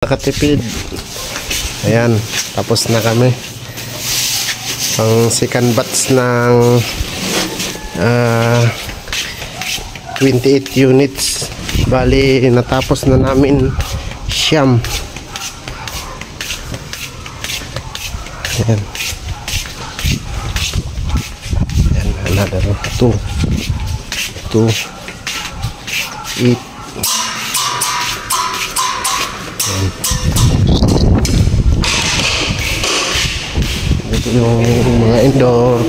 Nakatipid. Ayan, tapos na kami. Ang second batch ng 28 units. Bali, natapos na namin siyam. Ayan. Ayan, another 2 8. Ito yung mga indoor.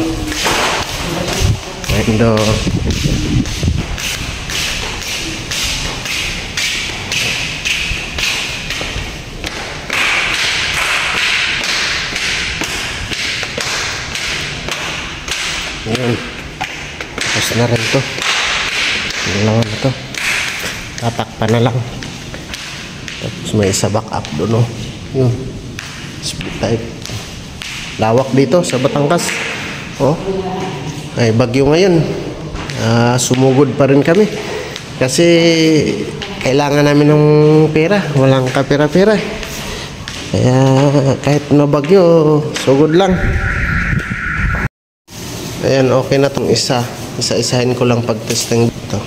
Ayan. Tapos na rin to. Kailangan na to. Tatakpan na lang. Tapos may isa back up doon, no? Yun. Split type. Lawak dito sa Batangas. Oh. Ay, bagyo ngayon. Sumugod pa rin kami. Kasi kailangan namin ng pera. Walang kapera-pera. Kaya kahit na bagyo, sugod lang. Ayan, okay na itong isa. Isa-isahin ko lang pag-testing dito.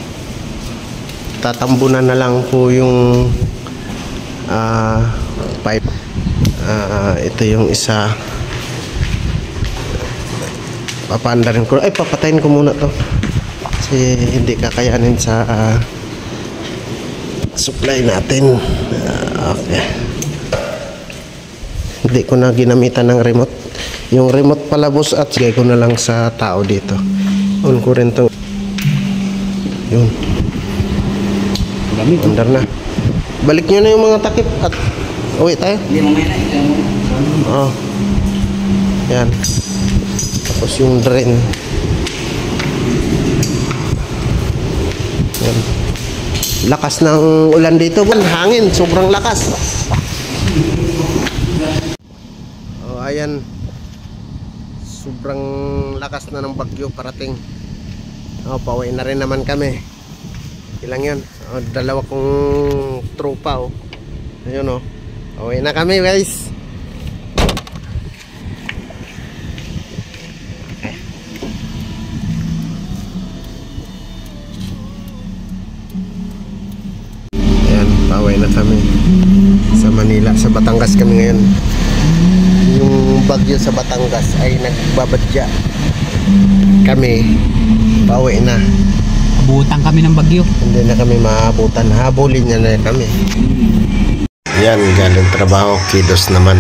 Tatambunan na lang po yung pipe. Ito yung isa. Papaandarin ko. Ay, papatayin ko muna to kasi hindi kakayanin sa supply natin. Okay. Hindi ko na ginamitan ng remote. Yung remote palabos at sigay ko na lang sa tao dito. On ko rin to. Yun. Andar na. Balik nyo na yung mga takip at uwi tayo. Oh. Yan. Tapos yung drain. Yan. Lakas ng ulan dito. Hangin. Sobrang lakas. Oh, ayan. Sobrang lakas na ng bagyo parating. Oh, pauwi na rin naman kami. Ilang yun? Oh, dalawa kong tropa. Oh. Ayun, oh. Pauwi na kami, guys. Pauwi na kami sa Manila. Sa Batangas kami ngayon. Yung bagyo sa Batangas ay nagbabadya. Kami pauwi na. Abutan kami ng bagyo. Hindi na kami maabutan. Habulin niya na kami. Yan, galing trabaho. Kidos naman.